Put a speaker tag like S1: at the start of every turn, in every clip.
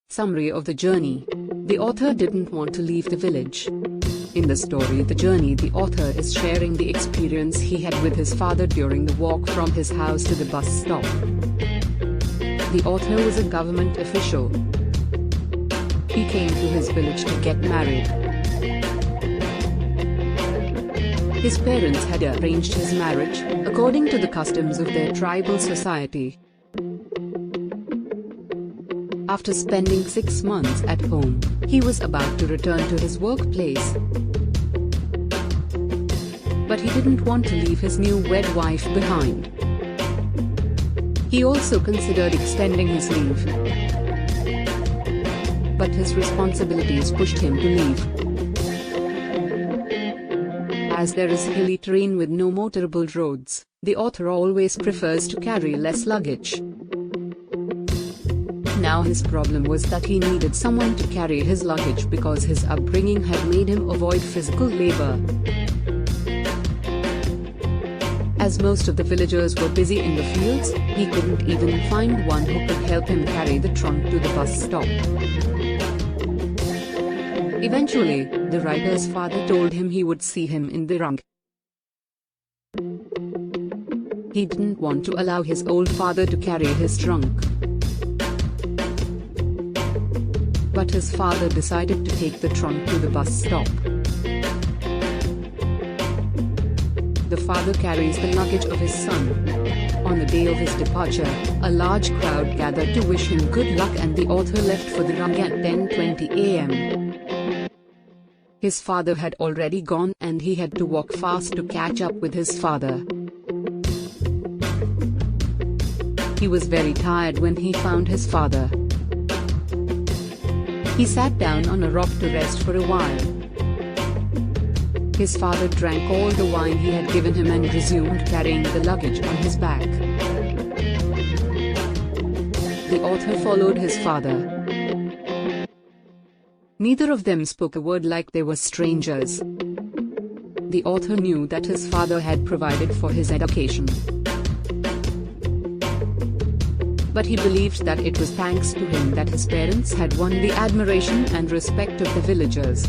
S1: Summary of the journey. The author didn't want to leave the village. In the story The Journey, the author is sharing the experience he had with his father during the walk from his house to the bus stop. The author was a government official. He came to his village to get married. His parents had arranged his marriage, according to the customs of their tribal society. After spending 6 months at home, he was about to return to his workplace. But he didn't want to leave his new wed wife behind. He also considered extending his leave. But his responsibilities pushed him to leave. As there is hilly terrain with no motorable roads, the author always prefers to carry less luggage. Now his problem was that he needed someone to carry his luggage because his upbringing had made him avoid physical labor. As most of the villagers were busy in the fields, he couldn't even find one who could help him carry the trunk to the bus stop. Eventually, the writer's father told him he would see him in the trunk. He didn't want to allow his old father to carry his trunk. But his father decided to take the trunk to the bus stop. The father carries the luggage of his son. On the day of his departure, a large crowd gathered to wish him good luck, and the author left for the run at 10:20 a.m. His father had already gone and he had to walk fast to catch up with his father. He was very tired when he found his father. He sat down on a rock to rest for a while. His father drank all the wine he had given him and resumed carrying the luggage on his back. The author followed his father. Neither of them spoke a word, like they were strangers. The author knew that his father had provided for his education. But he believed that it was thanks to him that his parents had won the admiration and respect of the villagers.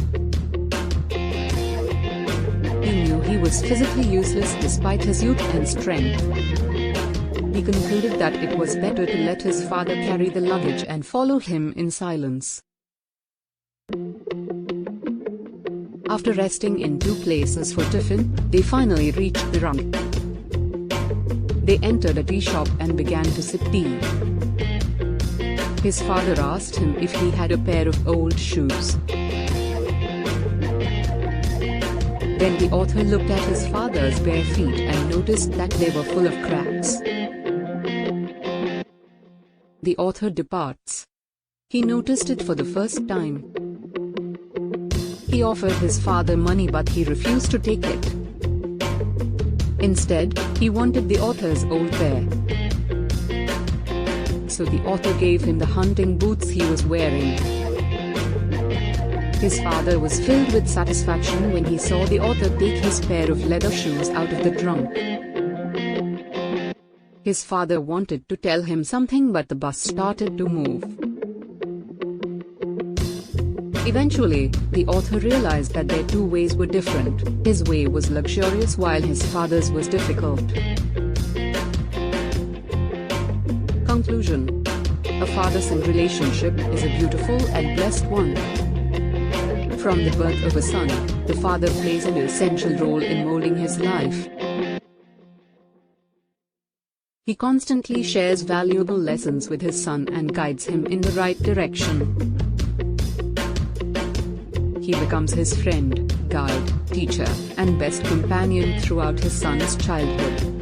S1: He knew he was physically useless despite his youth and strength. He concluded that it was better to let his father carry the luggage and follow him in silence. After resting in 2 places for tiffin, they finally reached the rung. They entered a tea shop and began to sip tea. His father asked him if he had a pair of old shoes. Then the author looked at his father's bare feet and noticed that they were full of cracks. The author departs. He noticed it for the first time. He offered his father money, but he refused to take it. Instead, he wanted the author's old pair. So the author gave him the hunting boots he was wearing. His father was filled with satisfaction when he saw the author take his pair of leather shoes out of the trunk. His father wanted to tell him something, but the bus started to move. Eventually, the author realized that their 2 ways were different. His way was luxurious while his father's was difficult. Conclusion. A father-son relationship is a beautiful and blessed one. From the birth of a son, the father plays an essential role in molding his life. He constantly shares valuable lessons with his son and guides him in the right direction. He becomes his friend, guide, teacher, and best companion throughout his son's childhood.